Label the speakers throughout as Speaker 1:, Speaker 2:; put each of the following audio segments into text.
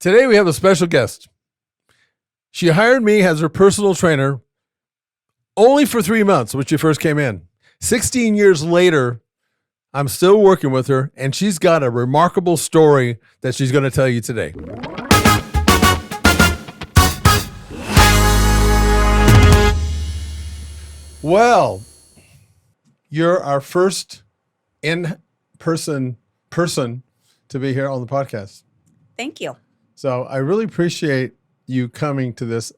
Speaker 1: Today we have a special guest. She hired me as her personal trainer only for 3 months when she first came in. 16 years later, I'm still working with her, and she's got a remarkable story that she's going to tell you today. Well, you're our first in-person person to be here on the podcast.
Speaker 2: Thank you.
Speaker 1: So I really appreciate you coming to this.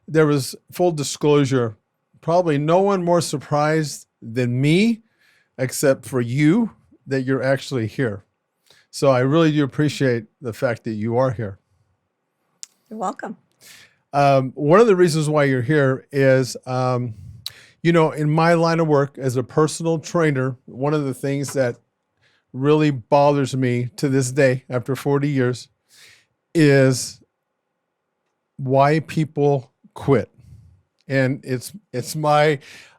Speaker 1: There was, full disclosure, probably no one more surprised than me, except for you, that you're actually here. So I really do appreciate the fact that you are here.
Speaker 2: You're welcome.
Speaker 1: One of the reasons why you're here is, in my line of work as a personal trainer, one of the things that really bothers me to this day, after 40 years, is why people quit. And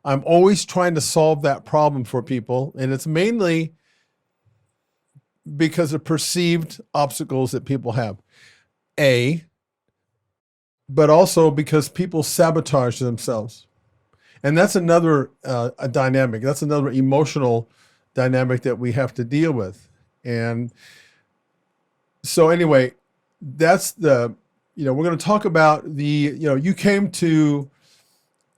Speaker 1: I'm always trying to solve that problem for people. And it's mainly because of perceived obstacles that people have. But also because people sabotage themselves. And that's another a dynamic. That's another emotional dynamic that we have to deal with. And so anyway, that's we're going to talk about you came to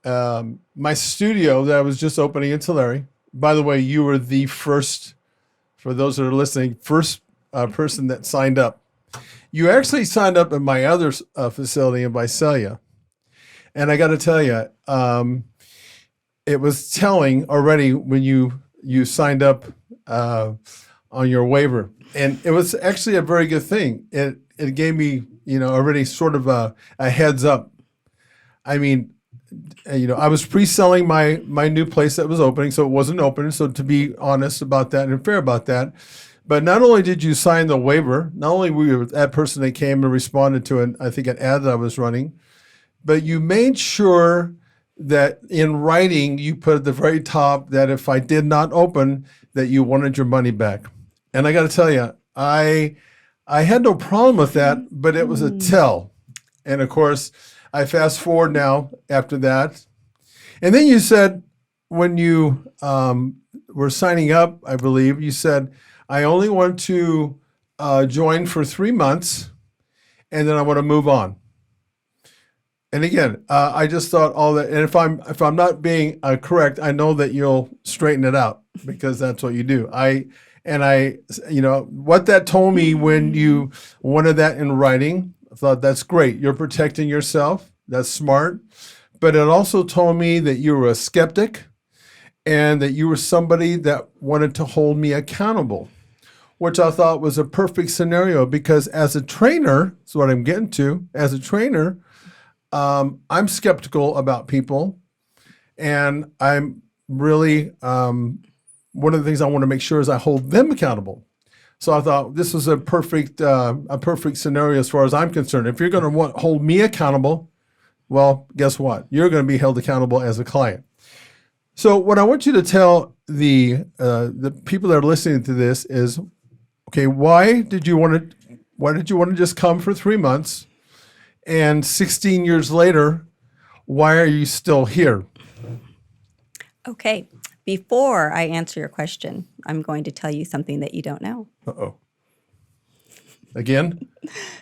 Speaker 1: my studio that I was just opening in Tulare. By the way, you were the first, for those that are listening, first person that signed up. You actually signed up at my other facility in Visalia. And I got to tell you, it was telling already when you signed up on your waiver. And it was actually a very good thing. It gave me, already sort of a heads up. I mean, I was pre-selling my new place that was opening, so it wasn't open. So to be honest about that and fair about that, but not only did you sign the waiver, not only were you that person that came and responded to an ad that I was running, but you made sure that in writing you put at the very top that if I did not open, that you wanted your money back. And I got to tell you, I had no problem with that, but it was a tell. And of course, I fast forward now after that. And then you said, when you were signing up, I believe, you said, I only want to join for 3 months, and then I want to move on. And again, I just thought all that, and if I'm not being correct, I know that you'll straighten it out because that's what you do. What that told me when you wanted that in writing, I thought that's great. You're protecting yourself. That's smart. But it also told me that you were a skeptic and that you were somebody that wanted to hold me accountable, which I thought was a perfect scenario because as a trainer, that's what I'm getting to, as a trainer, I'm skeptical about people, and I'm really, one of the things I want to make sure is I hold them accountable. So I thought this was a perfect scenario as far as I'm concerned. If you're going to hold me accountable, well, guess what? You're going to be held accountable as a client. So what I want you to tell the people that are listening to this is, okay, why did you want to just come for 3 months? And 16 years later, why are you still here?
Speaker 2: Okay. Before I answer your question, I'm going to tell you something that you don't know.
Speaker 1: Uh-oh. Again?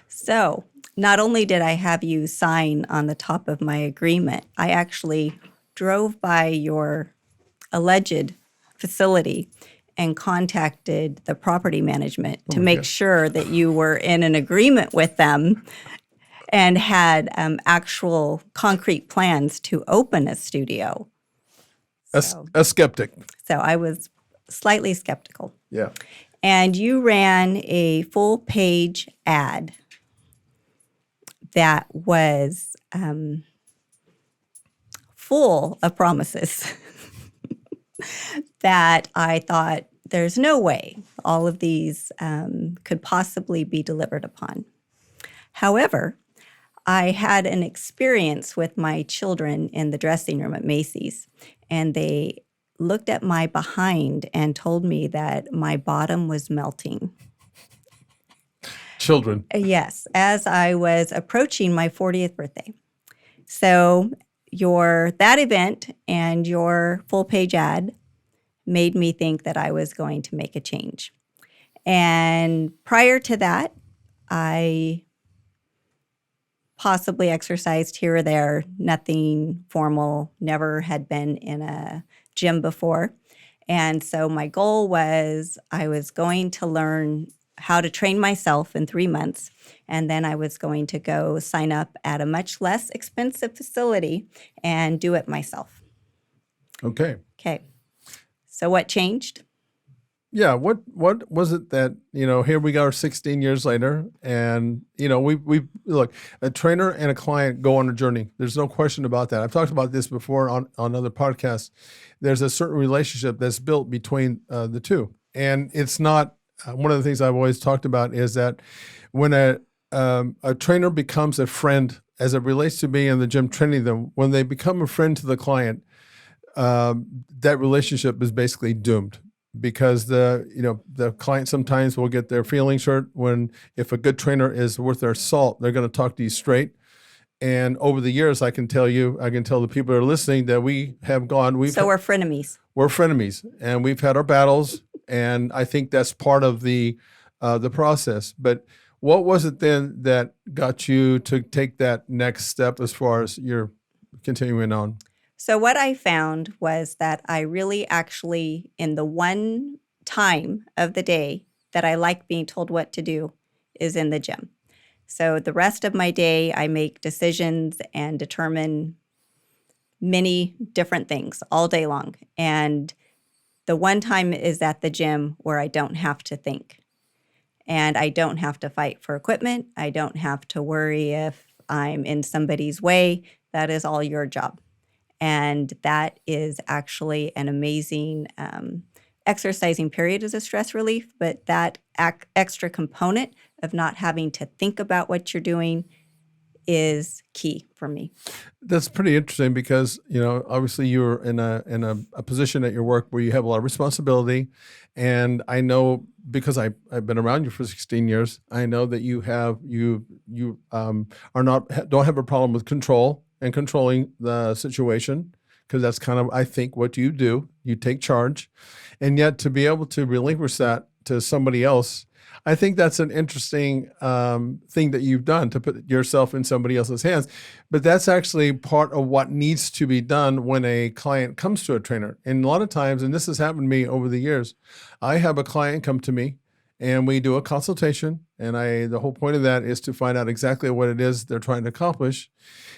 Speaker 2: So, not only did I have you sign on the top of my agreement, I actually drove by your alleged facility and contacted the property management to make sure that you were in an agreement with them and had actual concrete plans to open a studio.
Speaker 1: A skeptic.
Speaker 2: So I was slightly skeptical.
Speaker 1: Yeah.
Speaker 2: And you ran a full-page ad that was full of promises that I thought there's no way all of these could possibly be delivered upon. However, I had an experience with my children in the dressing room at Macy's, and they looked at my behind and told me that my bottom was melting.
Speaker 1: children.
Speaker 2: Yes, as I was approaching my 40th birthday. So that event and your full page ad made me think that I was going to make a change. And prior to that, I possibly exercised here or there, nothing formal, never had been in a gym before. And so my goal was I was going to learn how to train myself in 3 months. And then I was going to go sign up at a much less expensive facility and do it myself.
Speaker 1: Okay.
Speaker 2: Okay. So what changed?
Speaker 1: Yeah. What was it that, here we are 16 years later, and, we look, a trainer and a client go on a journey. There's no question about that. I've talked about this before on other podcasts. There's a certain relationship that's built between the two. And it's not, one of the things I've always talked about is that when a trainer becomes a friend, as it relates to being in the gym training them, when they become a friend to the client, that relationship is basically doomed, because the client sometimes will get their feelings hurt if a good trainer is worth their salt, they're going to talk to you straight. And over the years, I can tell the people that are listening that we're frenemies. We're frenemies, and we've had our battles, and I think that's part of the process. But what was it then that got you to take that next step as far as you're continuing on?
Speaker 2: So what I found was that I really actually, in the one time of the day that I like being told what to do, is in the gym. So the rest of my day, I make decisions and determine many different things all day long. And the one time is at the gym where I don't have to think. And I don't have to fight for equipment. I don't have to worry if I'm in somebody's way. That is all your job. And that is actually an amazing exercising period as a stress relief. But that extra component of not having to think about what you're doing is key for me.
Speaker 1: That's pretty interesting because, obviously you're in a position at your work where you have a lot of responsibility. And I know, because I've been around you for 16 years, I know that you don't have a problem with control and controlling the situation, because that's kind of, I think, what you do. You take charge. And yet to be able to relinquish that to somebody else, I think that's an interesting thing that you've done, to put yourself in somebody else's hands. But that's actually part of what needs to be done when a client comes to a trainer. And a lot of times, and this has happened to me over the years, I have a client come to me and we do a consultation. And the whole point of that is to find out exactly what it is they're trying to accomplish.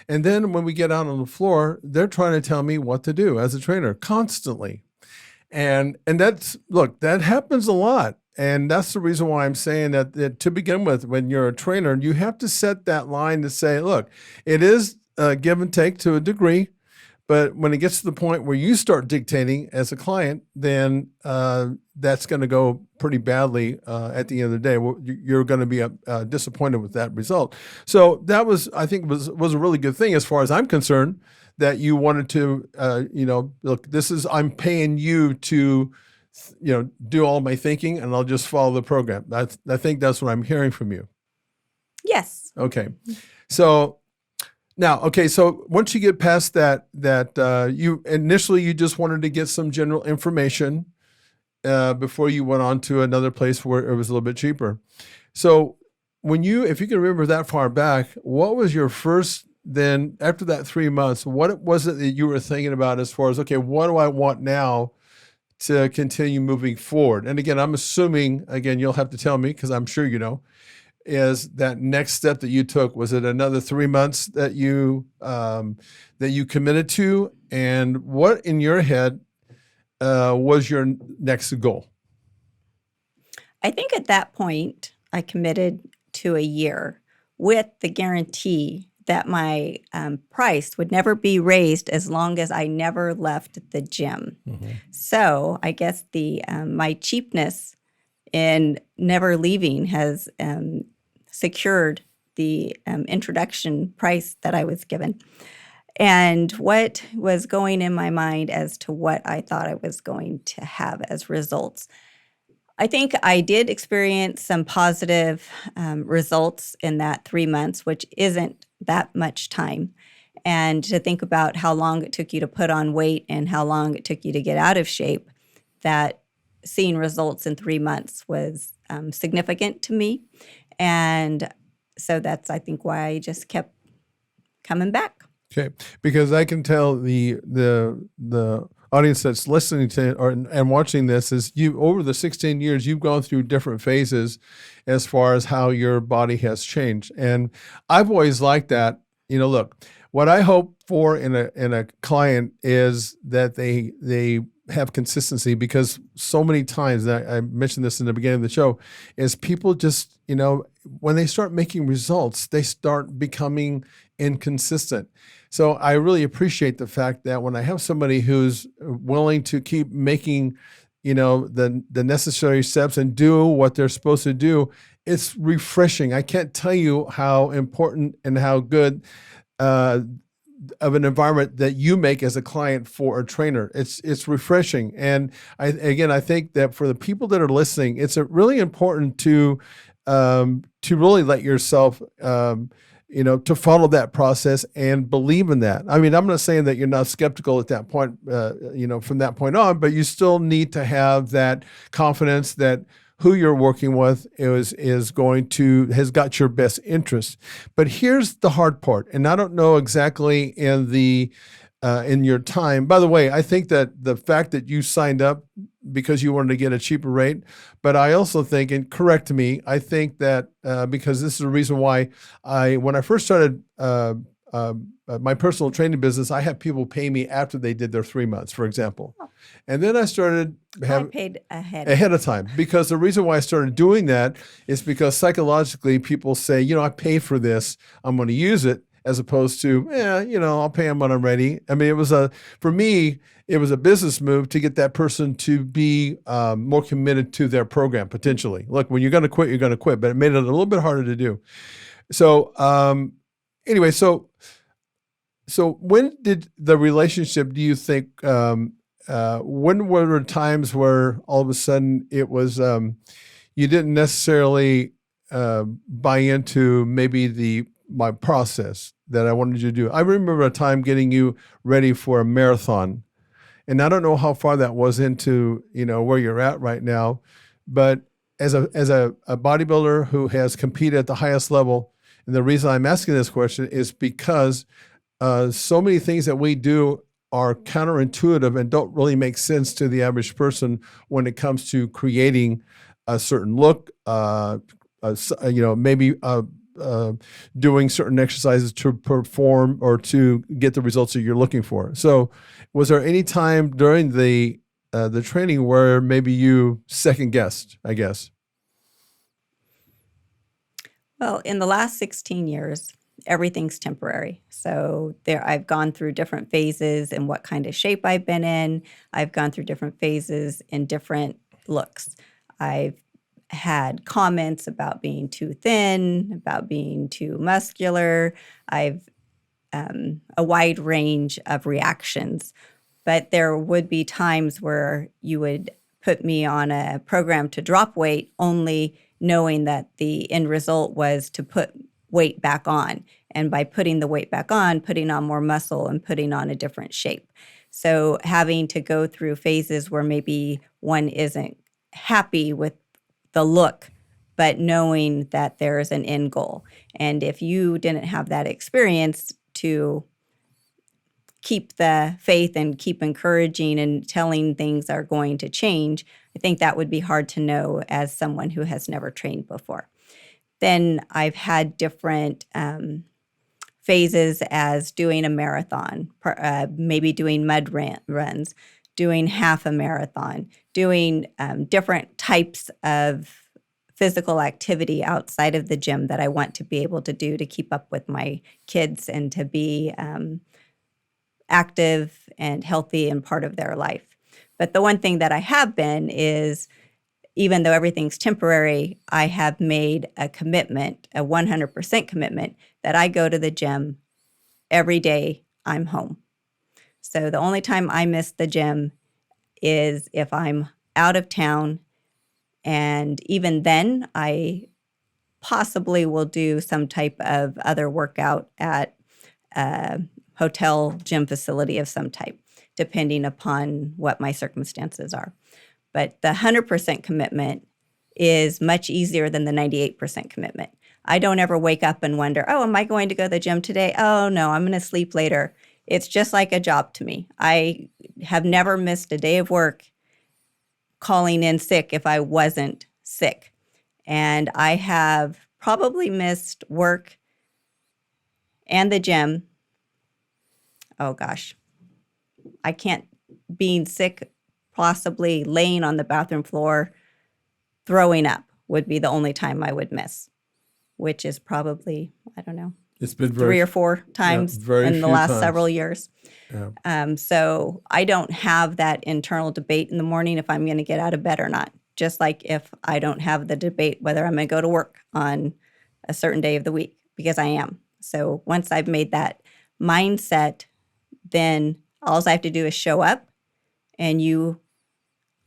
Speaker 1: And then when we get out on the floor, they're trying to tell me what to do as a trainer constantly. And that happens a lot. And that's the reason why I'm saying that to begin with, when you're a trainer, you have to set that line to say, look, it is a give and take to a degree. But when it gets to the point where you start dictating as a client, then that's going to go pretty badly at the end of the day. You're going to be disappointed with that result. So that was, I think, was a really good thing as far as I'm concerned, that you wanted to, look, I'm paying you to, do all my thinking, and I'll just follow the program. I think that's what I'm hearing from you.
Speaker 2: Yes.
Speaker 1: Okay. So once you get past that you initially just wanted to get some general information before you went on to another place where it was a little bit cheaper. So if you can remember that far back, what was your first, then after that 3 months, what was it that you were thinking about as far as, okay, what do I want now to continue moving forward? And again, I'm assuming, you'll have to tell me, because I'm sure you know, is that next step that you took, was it another 3 months that you committed to? And what in your head was your next goal?
Speaker 2: I think at that point, I committed to a year with the guarantee that my price would never be raised as long as I never left the gym. Mm-hmm. So I guess my cheapness in never leaving has secured the introduction price that I was given. And what was going in my mind as to what I thought I was going to have as results, I think I did experience some positive results in that 3 months, which isn't that much time. And to think about how long it took you to put on weight and how long it took you to get out of shape, that seeing results in 3 months was significant to me. And so that's, I think, why I just kept coming back.
Speaker 1: Okay, because I can tell the audience that's listening to and watching this is you over the 16 years you've gone through different phases as far as how your body has changed, and I've always liked that. Look, what I hope for in a client is that they have consistency, because so many times, and I mentioned this in the beginning of the show, is people just, when they start making results, they start becoming inconsistent. So I really appreciate the fact that when I have somebody who's willing to keep making, the necessary steps and do what they're supposed to do, it's refreshing. I can't tell you how important and how good of an environment that you make as a client for a trainer. It's refreshing. And I think that for the people that are listening, it's really important to really let yourself, to follow that process and believe in that. I mean, I'm not saying that you're not skeptical at that point, from that point on, but you still need to have that confidence that who you're working with has got your best interest. But here's the hard part, and I don't know exactly in your time. By the way, I think that the fact that you signed up because you wanted to get a cheaper rate, but I also think, and correct me, I think that because this is the reason why when I first started my personal training business, I had people pay me after they did their 3 months, for example. Oh. And then I started
Speaker 2: I paid
Speaker 1: ahead of time, because the reason why I started doing that is because psychologically people say, I paid for this, I'm going to use it, as opposed to, I'll pay them when I'm ready. I mean, for me, it was a business move to get that person to be more committed to their program, potentially. Look, when you're going to quit, you're going to quit, but it made it a little bit harder to do. So anyway, so when did the relationship, do you think, when were there times where all of a sudden it was, you didn't necessarily buy into maybe my process that I wanted you to do? I remember a time getting you ready for a marathon, and I don't know how far that was into, where you're at right now, but as a bodybuilder who has competed at the highest level, and the reason I'm asking this question is because so many things that we do are counterintuitive and don't really make sense to the average person when it comes to creating a certain look, maybe doing certain exercises to perform or to get the results that you're looking for. So was there any time during the training where maybe you second guessed, I guess?
Speaker 2: Well, in the last 16 years, everything's temporary. So I've gone through different phases in what kind of shape I've been in. I've gone through different phases in different looks. I've had comments about being too thin, about being too muscular. I've a wide range of reactions. But there would be times where you would put me on a program to drop weight, only knowing that the end result was to put weight back on. And by putting the weight back on, putting on more muscle and putting on a different shape. So having to go through phases where maybe one isn't happy with the look, but knowing that there's an end goal. And if you didn't have that experience to keep the faith and keep encouraging and telling things are going to change, I think that would be hard to know as someone who has never trained before. Then I've had different phases as doing a marathon, maybe doing mud runs, doing half a marathon, doing different types of physical activity outside of the gym that I want to be able to do to keep up with my kids and to be active and healthy and part of their life. But the one thing that I have been is, even though everything's temporary, I have made a commitment, a 100% commitment, that I go to the gym every day I'm home. So the only time I miss the gym is if I'm out of town And even then, I possibly will do some type of other workout at a hotel gym facility of some type, depending upon what my circumstances are. But the 100% commitment is much easier than the 98% commitment. I don't ever wake up and wonder, oh, am I going to go to the gym today? Oh, no, I'm going to sleep later. It's just like a job to me. I have never missed a day of work calling in sick if I wasn't sick. And I have probably missed work and the gym. Oh, gosh. I can't, being sick, possibly laying on the bathroom floor, throwing up would be the only time I would miss, which is probably, I don't know,
Speaker 1: It's been
Speaker 2: three or four times in the last several years.
Speaker 1: Yeah.
Speaker 2: So I don't have that internal debate in the morning if I'm going to get out of bed or not. Just like if I don't have the debate whether I'm going to go to work on a certain day of the week, because I am. So once I've made that mindset, then all I have to do is show up and you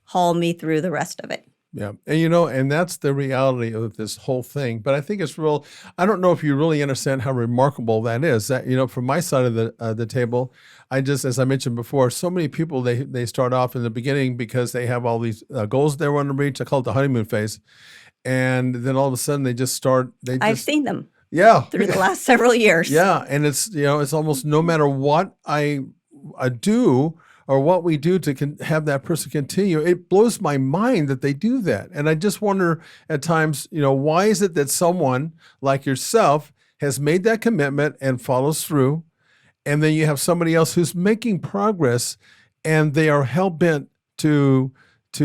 Speaker 2: haul me through the rest of it.
Speaker 1: Yeah. And, and that's the reality of this whole thing. But I think it's real. I don't know if you really understand how remarkable that is. That, from my side of the table, as I mentioned before, so many people, they start off in the beginning because they have all these goals they want to reach. I call it the honeymoon phase. And then all of a sudden I've
Speaker 2: seen them.
Speaker 1: Yeah.
Speaker 2: Through the last several years.
Speaker 1: Yeah. And it's, it's almost no matter what I do or what we do to have that person continue, it blows my mind that they do that. And I just wonder at times, why is it that someone like yourself has made that commitment and follows through, and then you have somebody else who's making progress and they are hell-bent to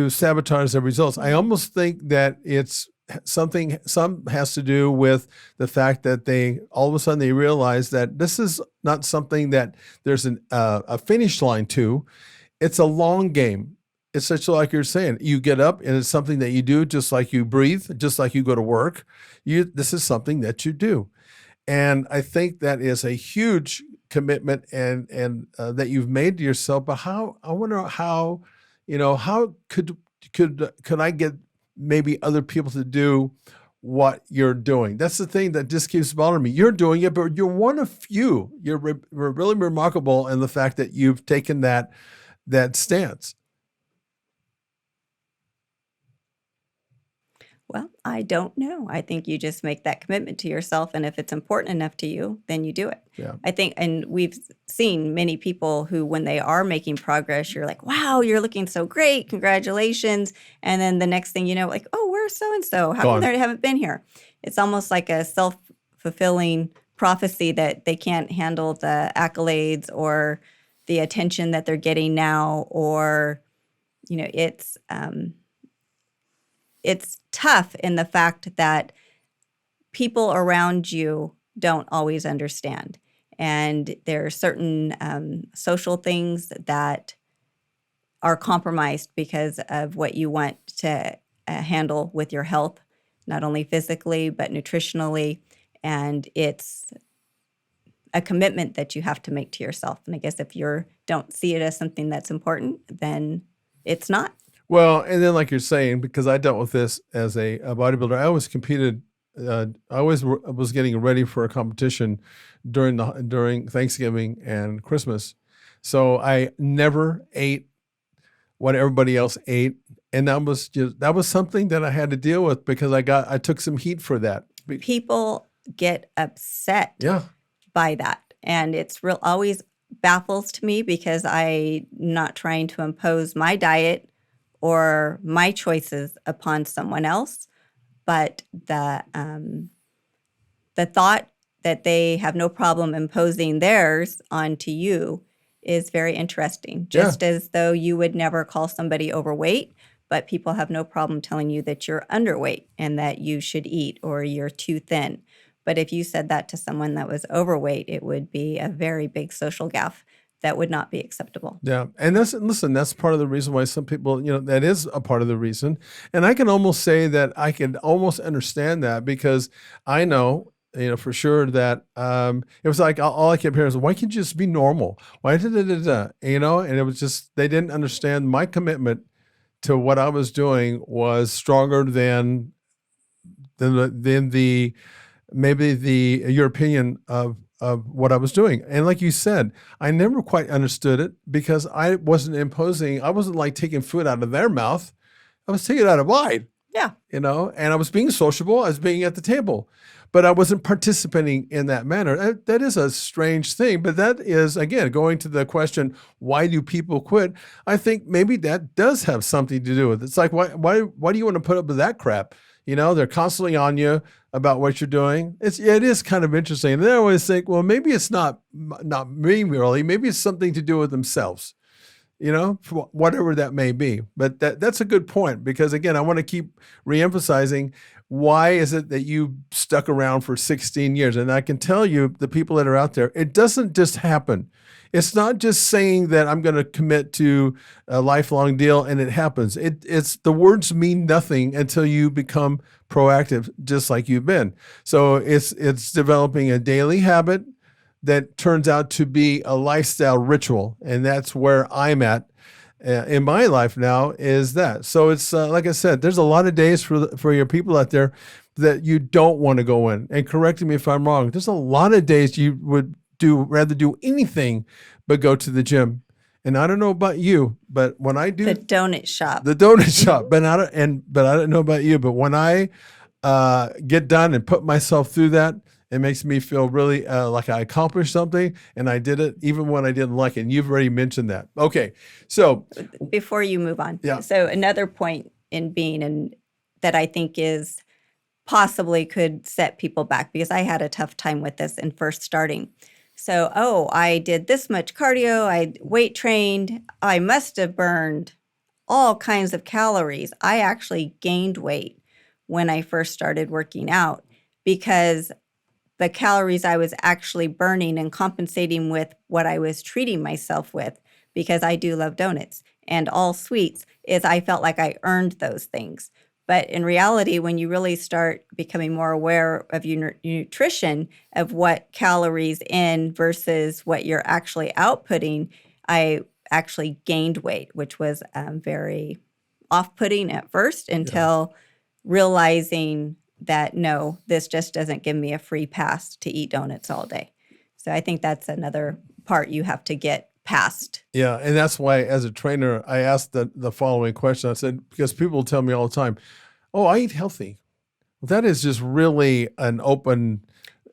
Speaker 1: sabotage their results? I almost think that it's some has to do with the fact that they all of a sudden they realize that this is not something that there's a finish line to. It's a long game. It's such like you're saying, you get up and it's something that you do, just like you breathe, just like you go to work. This is something that you do, and I think that is a huge commitment and that you've made to yourself. But I wonder how could I get maybe other people to do what you're doing? That's the thing that just keeps bothering me. You're doing it, but you're one of few. You're really remarkable in the fact that you've taken that stance.
Speaker 2: Well, I don't know. I think you just make that commitment to yourself, and if it's important enough to you, then you do it.
Speaker 1: Yeah.
Speaker 2: I think, and we've seen many people who, when they are making progress, you're like, wow, you're looking so great, congratulations. And then the next thing you know, like, oh, where's so-and-so? How come they haven't been here? It's almost like a self-fulfilling prophecy that they can't handle the accolades or the attention that they're getting now, or, it's tough in the fact that people around you don't always understand. And there are certain social things that are compromised because of what you want to handle with your health, not only physically, but nutritionally. And it's a commitment that you have to make to yourself. And I guess if you don't see it as something that's important, then it's not.
Speaker 1: Well, and then like you're saying, because I dealt with this as a bodybuilder, I always competed. I always was getting ready for a competition during Thanksgiving and Christmas. So I never ate what everybody else ate. And that was something that I had to deal with because I took some heat for that.
Speaker 2: People get upset
Speaker 1: Yeah.
Speaker 2: by that. And it's always baffles to me because I'm not trying to impose my diet or my choices upon someone else, but the thought that they have no problem imposing theirs onto you is very interesting. Just as though you would never call somebody overweight, but people have no problem telling you that you're underweight and that you should eat or you're too thin. But if you said that to someone that was overweight, it would be a very big social gaffe that would not be acceptable.
Speaker 1: Yeah. And that's part of the reason why some people, that is a part of the reason. And I can almost say that I can almost understand that because I know, for sure that it was like all I kept hearing was, why can't you just be normal? Why and it was just, they didn't understand my commitment to what I was doing was stronger than the maybe your opinion of what I was doing. And like you said, I never quite understood it because I wasn't imposing. I wasn't like taking food out of their mouth. I was taking it out of mine.
Speaker 2: Yeah.
Speaker 1: And I was being sociable. I was being at the table, but I wasn't participating in that manner. That is a strange thing, but that is, again, going to the question, why do people quit? I think maybe that does have something to do with it. It's like, why do you want to put up with that crap? They're constantly on you about what you're doing. It is kind of interesting. And I always think, well, maybe it's not me really. Maybe it's something to do with themselves, for whatever that may be. But that's a good point because, again, I want to keep reemphasizing, why is it that you stuck around for 16 years? And I can tell you, the people that are out there, it doesn't just happen. It's not just saying that I'm going to commit to a lifelong deal and it happens. It's the words mean nothing until you become proactive, just like you've been. So it's developing a daily habit that turns out to be a lifestyle ritual. And that's where I'm at in my life now, is that. So it's like I said, there's a lot of days for your people out there that you don't want to go in. And correct me if I'm wrong. There's a lot of days you would rather do anything but go to the gym. And I don't know about you, but when I do
Speaker 2: the donut shop,
Speaker 1: but I don't know about you, but when I get done and put myself through that, it makes me feel really like I accomplished something, and I did it even when I didn't like it. And you've already mentioned that. Okay, so
Speaker 2: before you move on,
Speaker 1: yeah.
Speaker 2: So another point in being and that I think is possibly could set people back, because I had a tough time with this in first starting. So, I did this much cardio, I weight trained, I must have burned all kinds of calories. I actually gained weight when I first started working out because the calories I was actually burning and compensating with what I was treating myself with, because I do love donuts and all sweets, is I felt like I earned those things. But in reality, when you really start becoming more aware of your nutrition, of what calories in versus what you're actually outputting, I actually gained weight, which was very off-putting at first until realizing that, no, this just doesn't give me a free pass to eat donuts all day. So I think that's another part you have to get past.
Speaker 1: Yeah, and that's why as a trainer, I asked the following question. I said, because people tell me all the time, I eat healthy. Well, that is just really an open...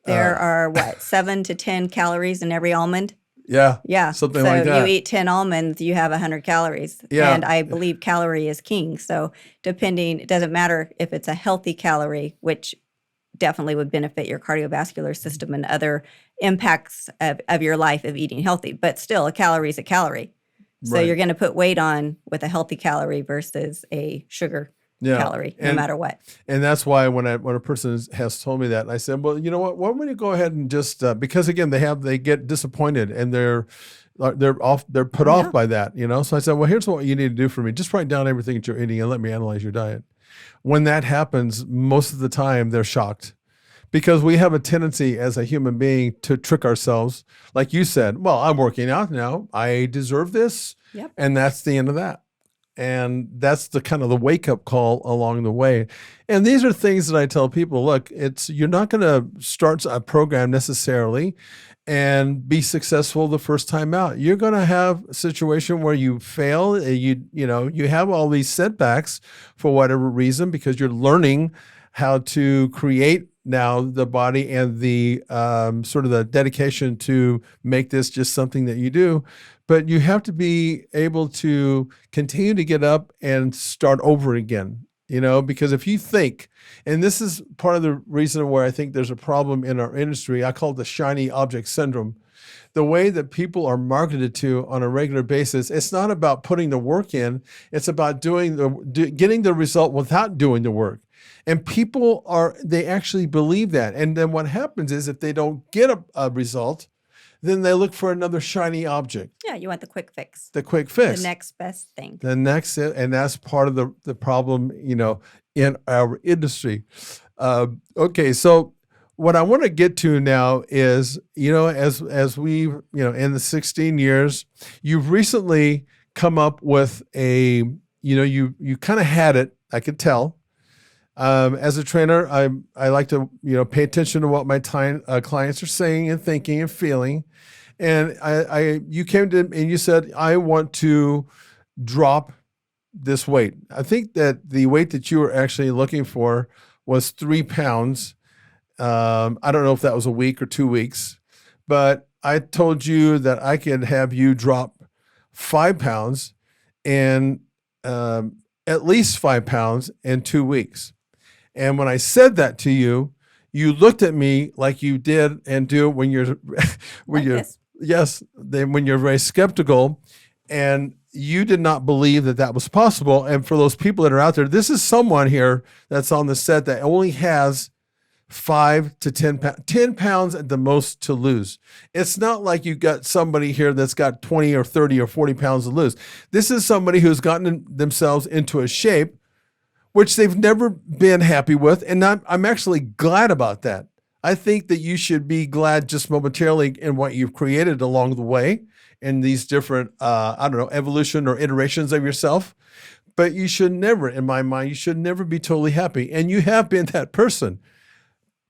Speaker 2: There are, 7 to 10 calories in every almond?
Speaker 1: Yeah, something like that.
Speaker 2: So you eat 10 almonds, you have 100 calories.
Speaker 1: Yeah.
Speaker 2: And I believe calorie is king. So it doesn't matter if it's a healthy calorie, which definitely would benefit your cardiovascular system and other impacts of your life of eating healthy. But still, a calorie is a calorie. So you're going to put weight on with a healthy calorie versus a sugar calorie, no matter what. And
Speaker 1: that's why when a person has told me that, I said, well, you know what? Why don't you go ahead and just because again they get disappointed and they're put off by that, So I said, well, here's what you need to do for me. Just write down everything that you're eating and let me analyze your diet. When that happens, most of the time they're shocked. Because we have a tendency as a human being to trick ourselves. Like you said, well, I'm working out now. I deserve this.
Speaker 2: Yep.
Speaker 1: And that's the end of that. And that's the kind of the wake-up call along the way. And these are things that I tell people, look, you're not going to start a program necessarily and be successful the first time out. You're going to have a situation where you fail, you have all these setbacks for whatever reason because you're learning how to create now the body and the sort of the dedication to make this just something that you do. But you have to be able to continue to get up and start over again, because if you think, and this is part of the reason where I think there's a problem in our industry, I call it the shiny object syndrome. The way that people are marketed to on a regular basis, it's not about putting the work in, it's about getting the result without doing the work. And people they actually believe that. And then what happens is if they don't get a result, then they look for another shiny object.
Speaker 2: Yeah, you want the quick fix.
Speaker 1: The quick fix.
Speaker 2: The next best thing.
Speaker 1: And that's part of the problem, in our industry. Okay, so what I want to get to now is, as we, in the 16 years, you've recently come up with a you kind of had it. I could tell. As a trainer, I like to pay attention to what my clients are saying and thinking and feeling. And you came to and you said, I want to drop this weight. I think that the weight that you were actually looking for was 3 pounds. I don't know if that was a week or 2 weeks, but I told you that I could have you drop 5 pounds and at least 5 pounds in 2 weeks. And when I said that to you, you looked at me like you did and do when you're when you're very skeptical, and you did not believe that that was possible. And for those people that are out there, this is someone here that's on the set that only has 5 to 10 pounds at the most to lose. It's not like you got somebody here that's got 20 or 30 or 40 pounds to lose. This is somebody who's gotten themselves into a shape which they've never been happy with. And I'm actually glad about that. I think that you should be glad just momentarily in what you've created along the way in these different, evolution or iterations of yourself. But you should never, in my mind, you should never be totally happy. And you have been that person.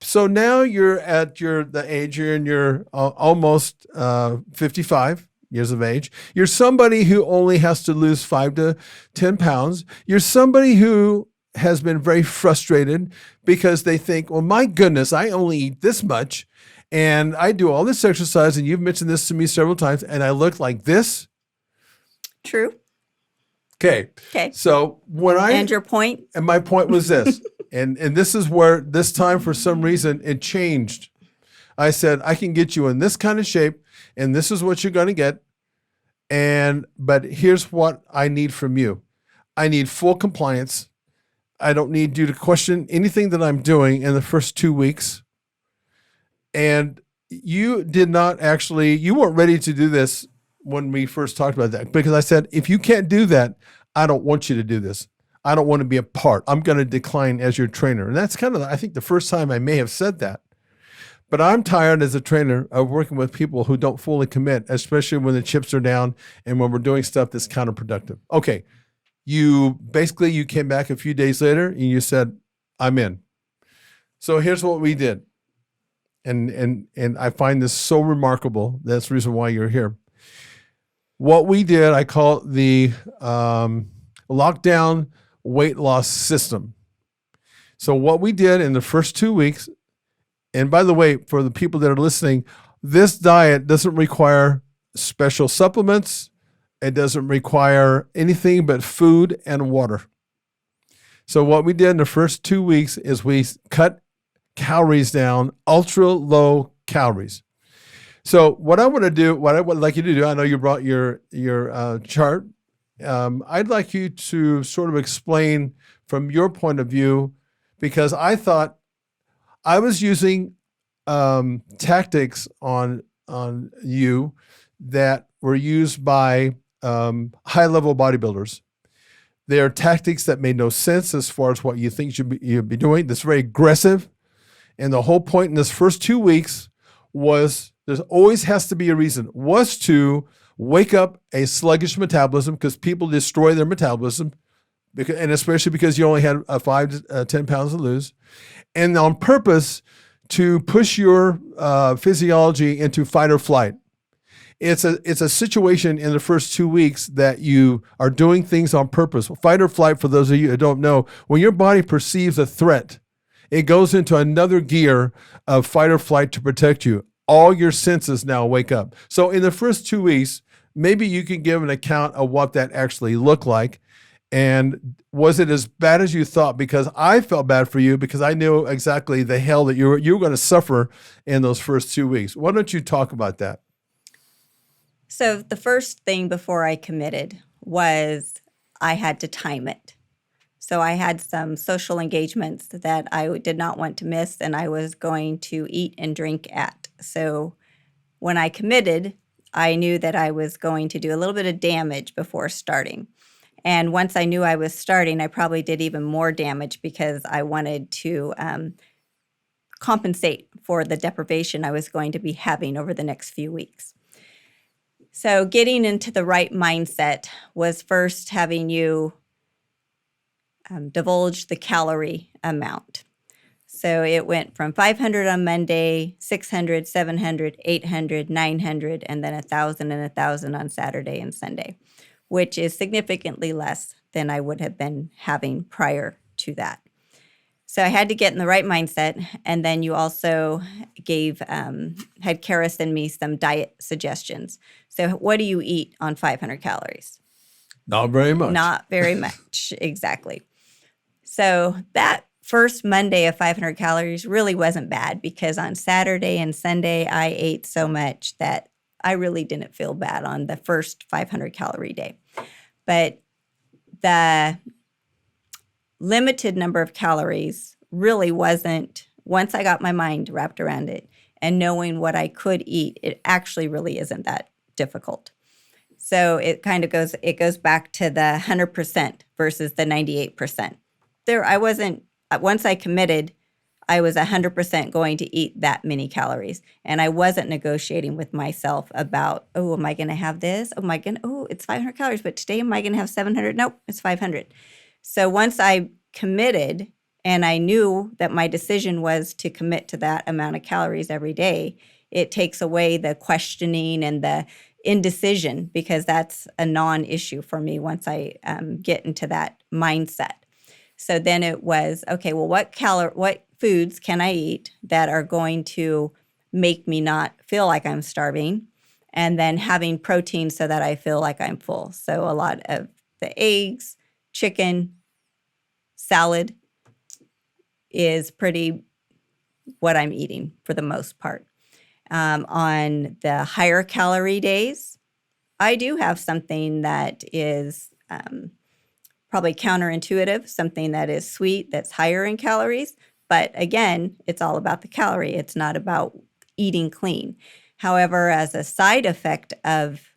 Speaker 1: So now you're at the age, you're in your almost 55 years of age. You're somebody who only has to lose 5 to 10 pounds. You're somebody who has been very frustrated because they think, well, my goodness, I only eat this much and I do all this exercise, and you've mentioned this to me several times, and I look like this.
Speaker 2: True.
Speaker 1: Okay. So
Speaker 2: and your point?
Speaker 1: And my point was this, and this is where this time for some reason it changed. I said, I can get you in this kind of shape, and this is what you're going to get. But here's what I need from you. I need full compliance. I don't need you to question anything that I'm doing in the first 2 weeks. And you weren't ready to do this when we first talked about that, because I said, if you can't do that, I don't want you to do this. I don't want to be a part. I'm going to decline as your trainer. And that's kind of, I think, the first time I may have said that. But I'm tired as a trainer of working with people who don't fully commit, especially when the chips are down and when we're doing stuff that's counterproductive. Okay. You came back a few days later and you said, I'm in. So here's what we did. And I find this so remarkable. That's the reason why you're here. What we did, I call it the lockdown weight loss system. So what we did in the first 2 weeks, and by the way, for the people that are listening, this diet doesn't require special supplements. It doesn't require anything but food and water. So what we did in the first 2 weeks is we cut calories down, ultra low calories. So what I would like you to do, I know you brought your chart. I'd like you to sort of explain from your point of view, because I thought I was using tactics on you that were used by high-level bodybuilders. They are tactics that made no sense as far as what you think you'd be doing. That's very aggressive. And the whole point in this first 2 weeks was, there always has to be a reason, was to wake up a sluggish metabolism, because people destroy their metabolism, and especially because you only had 5 to 10 pounds to lose. And on purpose to push your physiology into fight or flight. It's a situation in the first 2 weeks that you are doing things on purpose. Fight or flight, for those of you who don't know, when your body perceives a threat, it goes into another gear of fight or flight to protect you. All your senses now wake up. So in the first 2 weeks, maybe you can give an account of what that actually looked like. And was it as bad as you thought? Because I felt bad for you, because I knew exactly the hell that you were going to suffer in those first 2 weeks. Why don't you talk about that?
Speaker 2: So the first thing before I committed was I had to time it. So I had some social engagements that I did not want to miss, and I was going to eat and drink at. So when I committed, I knew that I was going to do a little bit of damage before starting. And once I knew I was starting, I probably did even more damage, because I wanted to compensate for the deprivation I was going to be having over the next few weeks. So getting into the right mindset was first having you divulge the calorie amount. So it went from 500 on Monday, 600, 700, 800, 900, and then 1,000 and 1,000 on Saturday and Sunday, which is significantly less than I would have been having prior to that. So I had to get in the right mindset. And then you also had Kara send me some diet suggestions. So what do you eat on 500 calories?
Speaker 1: Not very much.
Speaker 2: Not very much, exactly. So that first Monday of 500 calories really wasn't bad because on Saturday and Sunday, I ate so much that I really didn't feel bad on the first 500 calorie day. But the limited number of calories really wasn't, once I got my mind wrapped around it and knowing what I could eat, it actually really isn't that difficult. So it kind of goes back to the 100% versus the 98%. Once I committed, I was 100% going to eat that many calories. And I wasn't negotiating with myself about, oh, am I going to have this? Oh, it's 500 calories, but today am I going to have 700? Nope, it's 500. So once I committed and I knew that my decision was to commit to that amount of calories every day, it takes away the questioning and the indecision because that's a non-issue for me once I get into that mindset. So then it was, okay, well, what foods can I eat that are going to make me not feel like I'm starving? And then having protein so that I feel like I'm full. So a lot of the eggs, chicken, salad is pretty what I'm eating for the most part. On the higher calorie days, I do have something that is probably counterintuitive, something that is sweet, that's higher in calories. But again, it's all about the calorie. It's not about eating clean. However, as a side effect of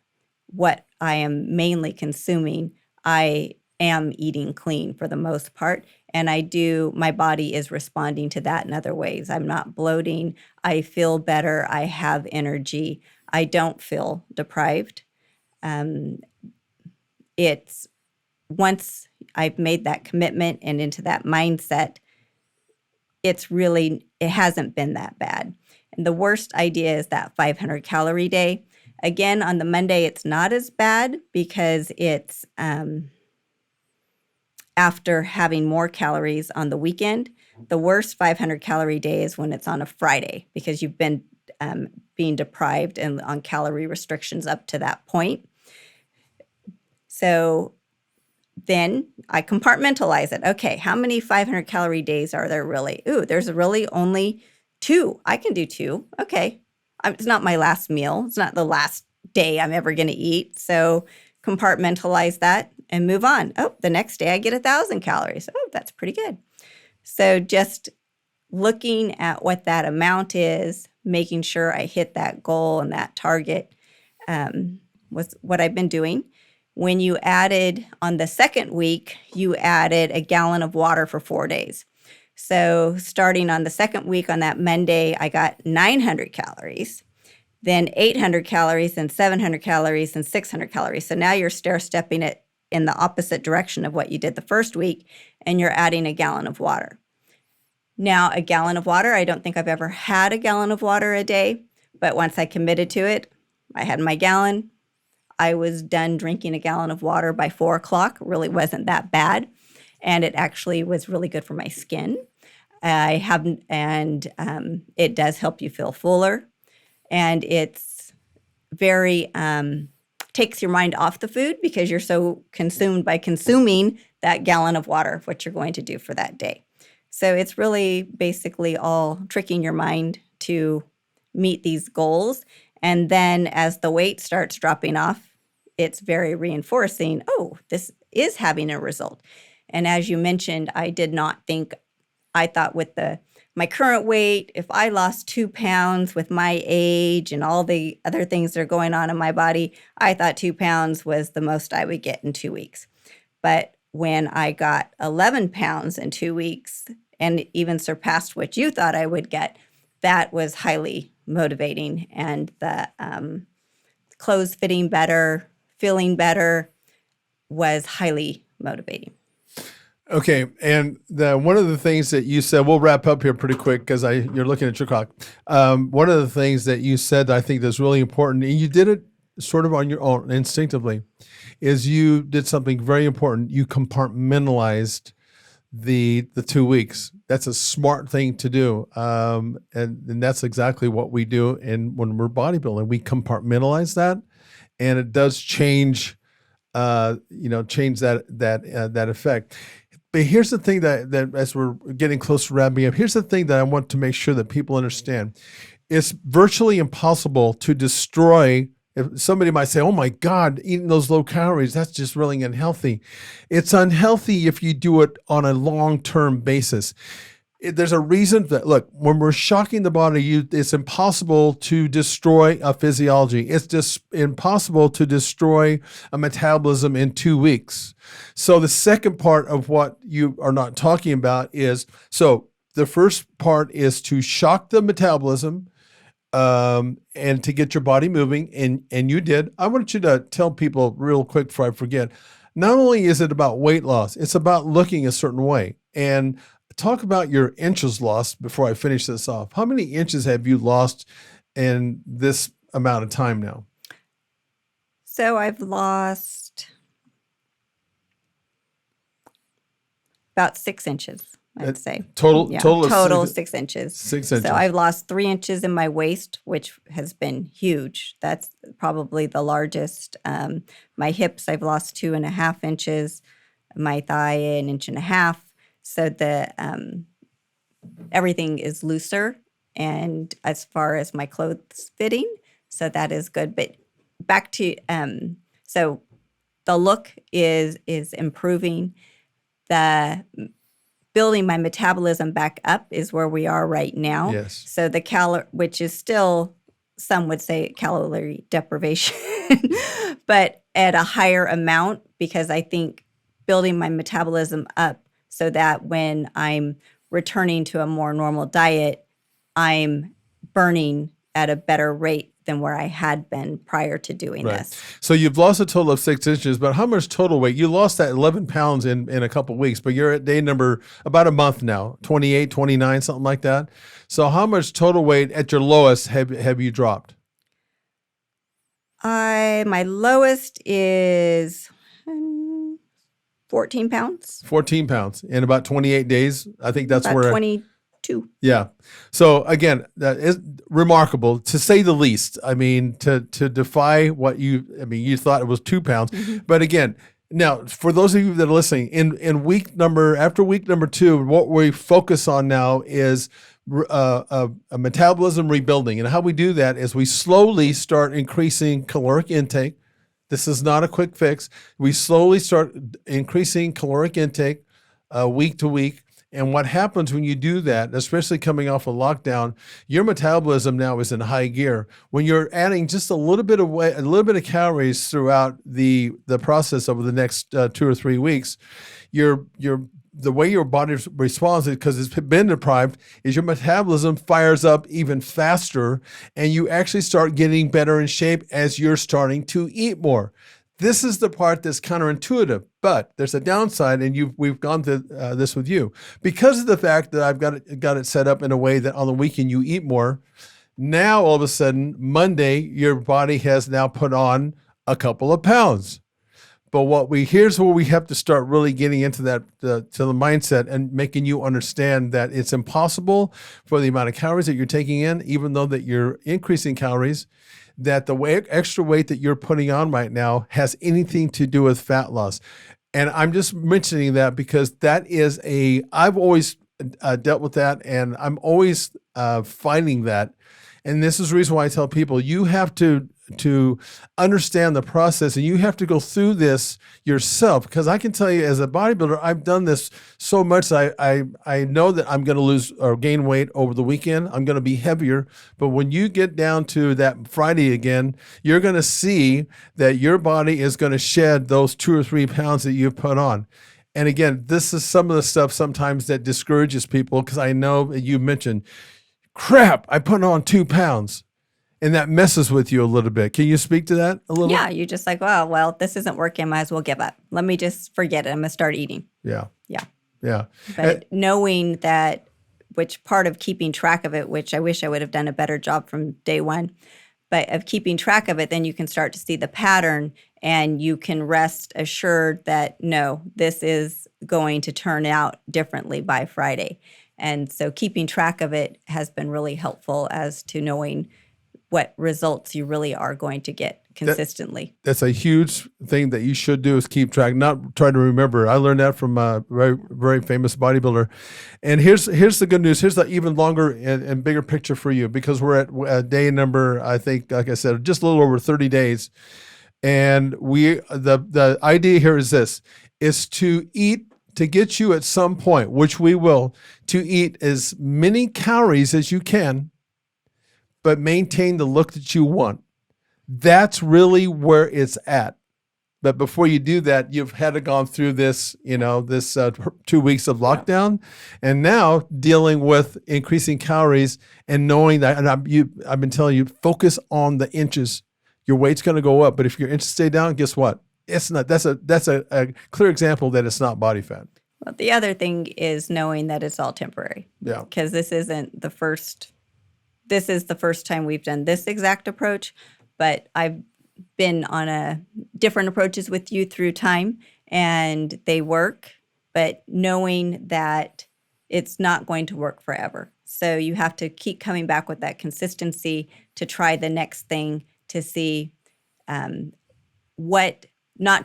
Speaker 2: what I am mainly consuming, I am eating clean for the most part. And my body is responding to that in other ways. I'm not bloating. I feel better. I have energy. I don't feel deprived. It's once I've made that commitment and into that mindset, it hasn't been that bad. And the worst idea is that 500 calorie day. Again, on the Monday, it's not as bad because it's after having more calories on the weekend. The worst 500 calorie day is when it's on a Friday because you've been being deprived and on calorie restrictions up to that point. So then I compartmentalize it. Okay, how many 500 calorie days are there really? Ooh, there's really only 2. I can do 2. Okay. It's not my last meal. It's not the last day I'm ever going to eat. So compartmentalize that and move on. Oh, the next day I get 1,000 calories. Oh, that's pretty good. So just looking at what that amount is, making sure I hit that goal and that target was what I've been doing. When you added on the second week, you added a gallon of water for 4 days. So starting on the second week on that Monday, I got 900 calories, then 800 calories, then 700 calories, and 600 calories. So now you're stair-stepping it in the opposite direction of what you did the first week, and you're adding a gallon of water. Now, a gallon of water, I don't think I've ever had a gallon of water a day, but once I committed to it, I had my gallon. I was done drinking a gallon of water by 4 o'clock. Really wasn't that bad. And it actually was really good for my skin. It does help you feel fuller. And it's very, takes your mind off the food because you're so consumed by consuming that gallon of water, what you're going to do for that day. So it's really basically all tricking your mind to meet these goals. And then as the weight starts dropping off, it's very reinforcing, oh, this is having a result. And as you mentioned, I thought with my current weight, if I lost 2 pounds with my age and all the other things that are going on in my body, I thought 2 pounds was the most I would get in 2 weeks. But when I got 11 pounds in 2 weeks and even surpassed what you thought I would get, that was highly motivating. And the clothes fitting better, feeling better was highly motivating.
Speaker 1: Okay, and one of the things that you said, we'll wrap up here pretty quick because you're looking at your clock. One of the things that you said that I think that's really important, and you did it sort of on your own instinctively, is you did something very important. You compartmentalized the 2 weeks. That's a smart thing to do, and that's exactly what we do. And when we're bodybuilding, we compartmentalize that, and it does change, change that effect. But here's the thing that as we're getting close to wrapping up, here's the thing that I want to make sure that people understand. It's virtually impossible to destroy. If somebody might say, oh my God, eating those low calories, that's just really unhealthy. It's unhealthy if you do it on a long-term basis. There's a reason that, look, when we're shocking the body, it's impossible to destroy a physiology. It's just impossible to destroy a metabolism in 2 weeks. So the second part of what you are not talking about is, so the first part is to shock the metabolism and to get your body moving, and you did. I want you to tell people real quick before I forget, not only is it about weight loss, it's about looking a certain way. And talk about your inches lost before I finish this off. How many inches have you lost in this amount of time now?
Speaker 2: So I've lost about 6 inches, I'd say.
Speaker 1: Total
Speaker 2: 6 inches.
Speaker 1: 6 inches.
Speaker 2: So I've lost 3 inches in my waist, which has been huge. That's probably the largest. My hips, I've lost 2.5 inches. My thigh, 1.5 inches. So the everything is looser, and as far as my clothes fitting, so that is good. But back to so the look is improving. The building my metabolism back up is where we are right now.
Speaker 1: Yes.
Speaker 2: So the which is still, some would say, calorie deprivation, but at a higher amount, because I think building my metabolism up so that when I'm returning to a more normal diet, I'm burning at a better rate than where I had been prior to doing this.
Speaker 1: So you've lost a total of 6 inches, but how much total weight? You lost that 11 pounds in a couple of weeks, but you're at day number, about a month now, 28, 29, something like that. So how much total weight at your lowest have you dropped?
Speaker 2: My lowest is 14 pounds.
Speaker 1: 14 pounds in about 28 days. I think that's
Speaker 2: about
Speaker 1: where
Speaker 2: 22.
Speaker 1: Yeah. So again, that is remarkable to say the least. I mean, to defy what you thought it was 2 pounds, but again, now for those of you that are listening, after week number 2, what we focus on now is a metabolism rebuilding, and how we do that is we slowly start increasing caloric intake. This is not a quick fix. We slowly start increasing caloric intake week to week. And what happens when you do that, especially coming off a lockdown, your metabolism now is in high gear. When you're adding just a little bit of calories throughout the process over the next 2 or 3 weeks, the way your body responds, because it's been deprived, is your metabolism fires up even faster, and you actually start getting better in shape as you're starting to eat more. This is the part that's counterintuitive, but there's a downside, and we've gone through this with you. Because of the fact that I've got it set up in a way that on the weekend you eat more, now all of a sudden, Monday, your body has now put on a couple of pounds. But here's where we have to start really getting into that, to the mindset and making you understand that it's impossible for the amount of calories that you're taking in, even though that you're increasing calories, that the extra weight that you're putting on right now has anything to do with fat loss. And I'm just mentioning that because I've always dealt with that, and I'm always fighting that. And this is the reason why I tell people, you have to understand the process, and you have to go through this yourself. Because I can tell you, as a bodybuilder, I've done this so much. I know that I'm going to lose or gain weight over the weekend. I'm going to be heavier. But when you get down to that Friday again, you're going to see that your body is going to shed those 2 or 3 pounds that you've put on. And again, this is some of the stuff sometimes that discourages people, because I know you mentioned, crap, I put on 2 pounds. And that messes with you a little bit. Can you speak to that a little?
Speaker 2: Yeah, you're just like, well, this isn't working. I might as well give up. Let me just forget it. I'm going to start eating.
Speaker 1: Yeah.
Speaker 2: Yeah.
Speaker 1: Yeah.
Speaker 2: But knowing that, which part of keeping track of it, which I wish I would have done a better job from day one, but of keeping track of it, then you can start to see the pattern and you can rest assured that, no, this is going to turn out differently by Friday. And so keeping track of it has been really helpful as to knowing what results you really are going to get consistently.
Speaker 1: That's a huge thing that you should do, is keep track, not try to remember. I learned that from a very, very famous bodybuilder. And here's the good news. Here's the even longer and bigger picture for you, because we're at day number, I think, like I said, just a little over 30 days. And the idea here is this, is to eat, to get you at some point, which we will, to eat as many calories as you can, but maintain the look that you want. That's really where it's at. But before you do that, you've had to gone through this, this 2 weeks of lockdown, and now dealing with increasing calories and knowing that. And I've been telling you, focus on the inches. Your weight's going to go up, but if your inches stay down, guess what? It's not. That's a clear example that it's not body fat.
Speaker 2: Well, the other thing is knowing that it's all temporary.
Speaker 1: Yeah.
Speaker 2: Because this isn't the first. This is the first time we've done this exact approach, but I've been on different approaches with you through time, and they work, but knowing that it's not going to work forever. So you have to keep coming back with that consistency to try the next thing, to see not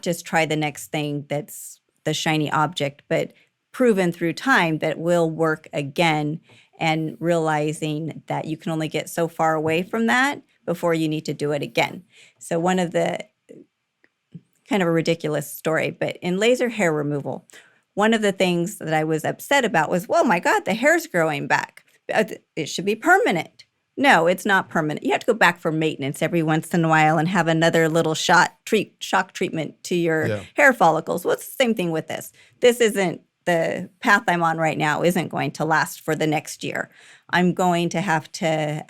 Speaker 2: just try the next thing that's the shiny object, but proven through time that will work again, and realizing that you can only get so far away from that before you need to do it again. So one of the, kind of a ridiculous story, but in laser hair removal, one of the things that I was upset about was, well, my God, the hair's growing back. It should be permanent. No, it's not permanent. You have to go back for maintenance every once in a while and have another little shock treatment to your hair follicles. Well, it's the same thing with this. This isn't, the path I'm on right now isn't going to last for the next year. I'm going to have to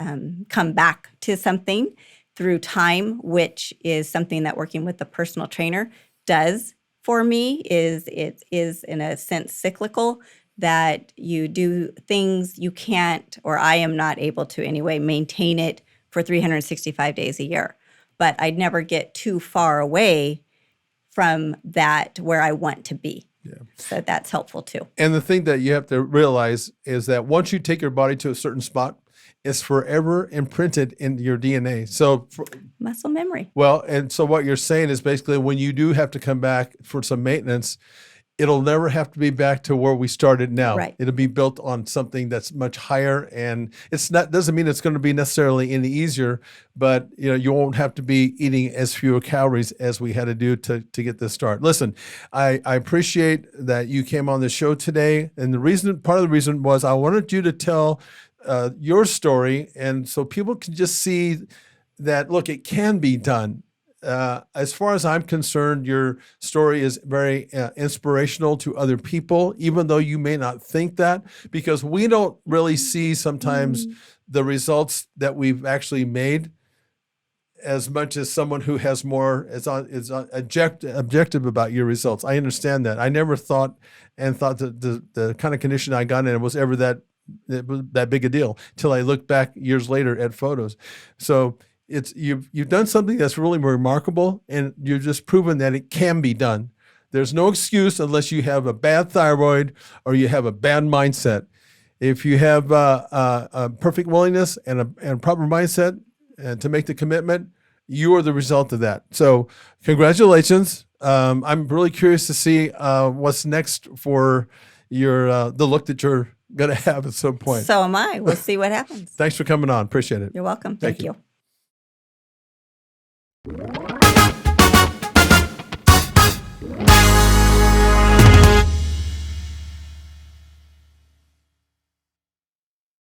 Speaker 2: come back to something through time, which is something that working with the personal trainer does for me. It is in a sense cyclical, that you do things you can't, or I am not able to anyway, maintain it for 365 days a year. But I'd never get too far away from that where I want to be. Yeah. So that's helpful too.
Speaker 1: And the thing that you have to realize is that once you take your body to a certain spot, it's forever imprinted in your DNA. So
Speaker 2: muscle memory.
Speaker 1: Well, and so what you're saying is basically when you do have to come back for some maintenance, it'll never have to be back to where we started now.
Speaker 2: Right.
Speaker 1: It'll be built on something that's much higher, and doesn't mean it's going to be necessarily any easier, but you won't have to be eating as few calories as we had to do to get this start. Listen, I appreciate that you came on the show today, and part of the reason was I wanted you to tell your story, and so people can just see that, look, it can be done. As far as I'm concerned, your story is very inspirational to other people, even though you may not think that, because we don't really see sometimes the results that we've actually made as much as someone who has more is objective about your results. I understand that. I never thought that the kind of condition I got in was ever that big a deal till I look back years later at photos. So you've done something that's really remarkable, and you've just proven that it can be done. There's no excuse unless you have a bad thyroid or you have a bad mindset. If you have a perfect willingness and a proper mindset and to make the commitment, you are the result of that. So congratulations. I'm really curious to see what's next for your the look that you're going to have at some point.
Speaker 2: So am I. We'll see what happens.
Speaker 1: Thanks for coming on. Appreciate it.
Speaker 2: You're welcome. Thank you.